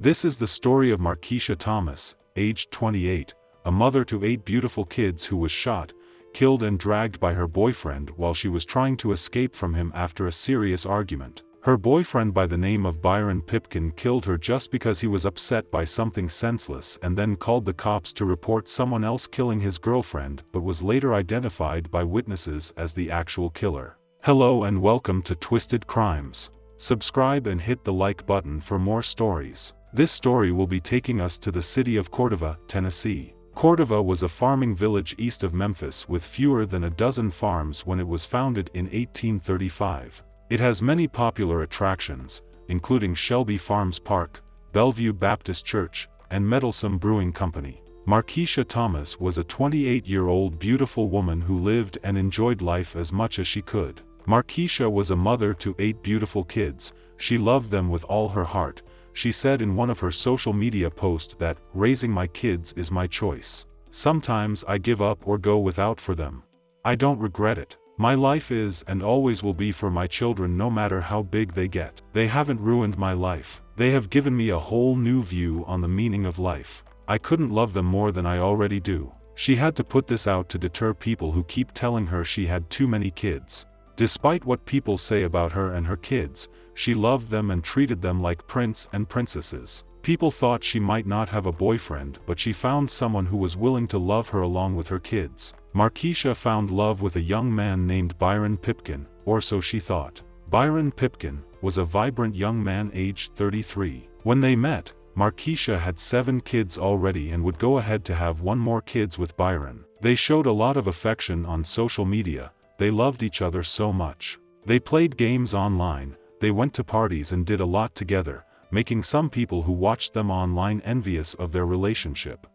This is the story of Marquicha Thomas, aged 28, a mother to 8 beautiful kids who was shot, killed and dragged by her boyfriend while she was trying to escape from him after a serious argument. Her boyfriend by the name of Byron Pipkin killed her just because he was upset by something senseless and then called the cops to report someone else killing his girlfriend, but was later identified by witnesses as the actual killer. Hello and welcome to Twisted Crimes. Subscribe and hit the like button for more stories. This story will be taking us to the city of Cordova, Tennessee. Cordova was a farming village east of Memphis with fewer than a dozen farms when it was founded in 1835. It has many popular attractions, including Shelby Farms Park, Bellevue Baptist Church, and Meddlesome Brewing Company. Marquicha Thomas was a 28-year-old beautiful woman who lived and enjoyed life as much as she could. Marquicha was a mother to 8 beautiful kids. She loved them with all her heart. She said in one of her social media posts that, "Raising my kids is my choice. Sometimes I give up or go without for them. I don't regret it. My life is and always will be for my children no matter how big they get. They haven't ruined my life. They have given me a whole new view on the meaning of life. I couldn't love them more than I already do." She had to put this out to deter people who keep telling her she had too many kids. Despite what people say about her and her kids, she loved them and treated them like prince and princesses. People thought she might not have a boyfriend, but she found someone who was willing to love her along with her kids. Marquicha found love with a young man named Byron Pipkin, or so she thought. Byron Pipkin was a vibrant young man aged 33. When they met, Marquicha had 7 kids already and would go ahead to have 1 more kids with Byron. They showed a lot of affection on social media. They loved each other so much. They played games online, they went to parties and did a lot together, making some people who watched them online envious of their relationship.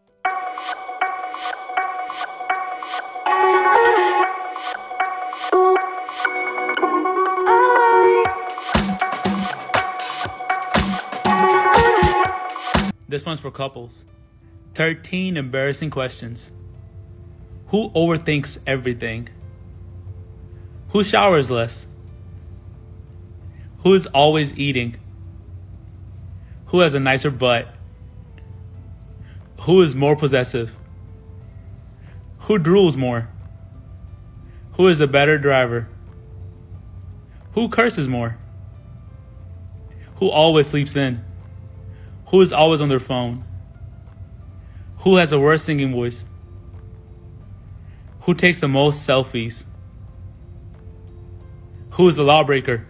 This one's for couples. 13 embarrassing questions. Who overthinks everything? Who showers less? Who is always eating? Who has a nicer butt? Who is more possessive? Who drools more? Who is a better driver? Who curses more? Who always sleeps in? Who is always on their phone? Who has the worst singing voice? Who takes the most selfies? Who is the lawbreaker?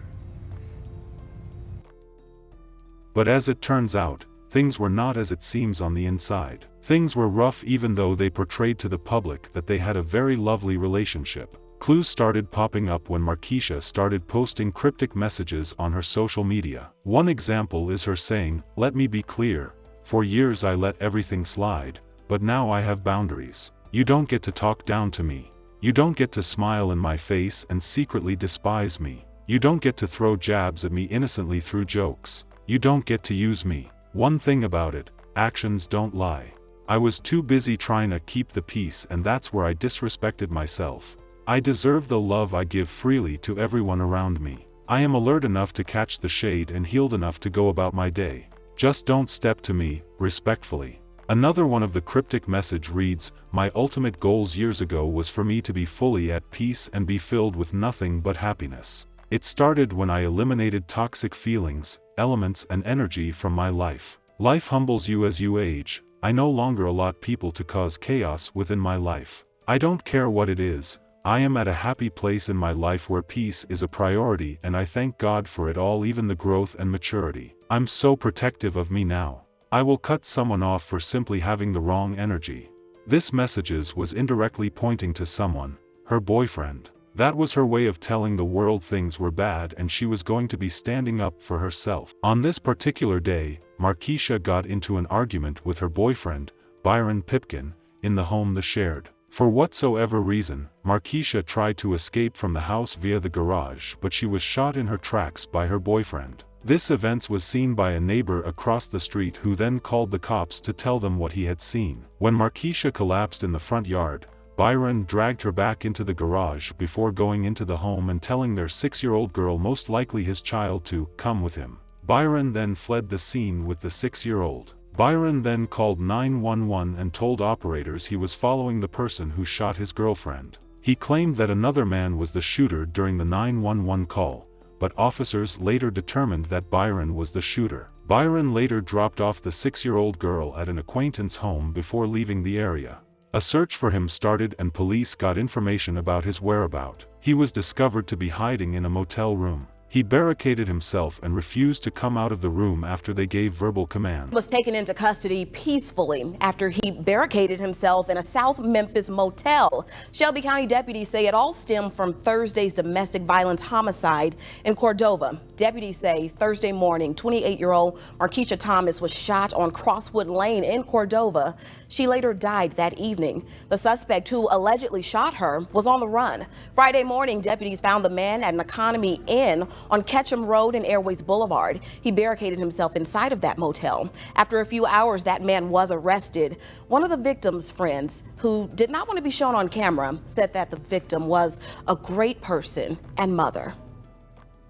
But as it turns out, things were not as it seems on the inside. Things were rough even though they portrayed to the public that they had a very lovely relationship. Clues started popping up when Marquicha started posting cryptic messages on her social media. One example is her saying, "Let me be clear. For years I let everything slide, but now I have boundaries. You don't get to talk down to me. You don't get to smile in my face and secretly despise me. You don't get to throw jabs at me innocently through jokes. You don't get to use me. One thing about it, actions don't lie. I was too busy trying to keep the peace and that's where I disrespected myself. I deserve the love I give freely to everyone around me. I am alert enough to catch the shade and healed enough to go about my day. Just don't step to me, respectfully." Another one of the cryptic message reads, "My ultimate goals years ago was for me to be fully at peace and be filled with nothing but happiness. It started when I eliminated toxic feelings, elements and energy from my life. Life humbles you as you age. I no longer allot people to cause chaos within my life. I don't care what it is. I am at a happy place in my life where peace is a priority and I thank God for it all, even the growth and maturity. I'm so protective of me now. I will cut someone off for simply having the wrong energy." This messages was indirectly pointing to someone, her boyfriend. That was her way of telling the world things were bad and she was going to be standing up for herself. On this particular day, Marquicha got into an argument with her boyfriend, Byron Pipkin, in the home they shared. For whatsoever reason, Marquicha tried to escape from the house via the garage, but she was shot in her tracks by her boyfriend. This event was seen by a neighbor across the street who then called the cops to tell them what he had seen. When Marquicha collapsed in the front yard, Byron dragged her back into the garage before going into the home and telling their 6-year-old girl, most likely his child, to come with him. Byron then fled the scene with the 6-year-old. Byron then called 911 and told operators he was following the person who shot his girlfriend. He claimed that another man was the shooter during the 911 call, but officers later determined that Byron was the shooter. Byron later dropped off the 6-year-old girl at an acquaintance's home before leaving the area. A search for him started and police got information about his whereabouts. He was discovered to be hiding in a motel room. He barricaded himself and refused to come out of the room after they gave verbal commands. Was taken into custody peacefully after he barricaded himself in a South Memphis motel. Shelby County deputies say it all stemmed from Thursday's domestic violence homicide in Cordova. Deputies say Thursday morning, 28-year-old Marquicha Thomas was shot on Crosswood Lane in Cordova. She later died that evening. The suspect who allegedly shot her was on the run. Friday morning, deputies found the man at an Economy Inn on Ketchum Road and Airways Boulevard. He barricaded himself inside of that motel. After a few hours, that man was arrested. One of the victim's friends, who did not want to be shown on camera, said that the victim was a great person and mother.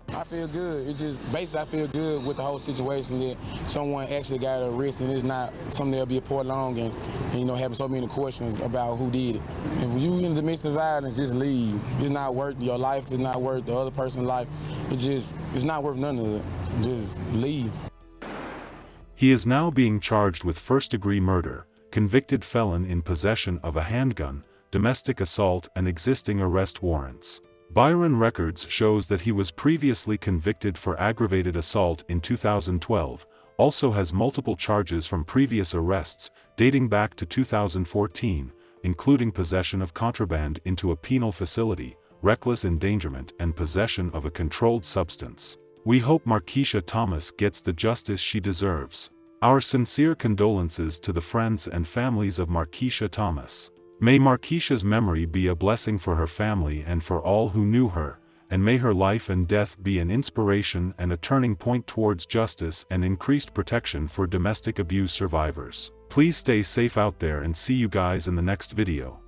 I feel good. It just basically I feel good with the whole situation that someone actually got arrested. It's not something that'll be prolonged and having so many questions about who did it. If you in the midst of violence, just leave. It's not worth your life. It's not worth the other person's life. It's not worth none of it. Just leave. He is now being charged with first-degree murder, convicted felon in possession of a handgun, domestic assault and existing arrest warrants. Byron records shows that he was previously convicted for aggravated assault in 2012, also has multiple charges from previous arrests dating back to 2014, including possession of contraband into a penal facility, reckless endangerment and possession of a controlled substance. We hope Marquicha Thomas gets the justice she deserves. Our sincere condolences to the friends and families of Marquicha Thomas. May Marquicha's memory be a blessing for her family and for all who knew her, and may her life and death be an inspiration and a turning point towards justice and increased protection for domestic abuse survivors. Please stay safe out there and see you guys in the next video.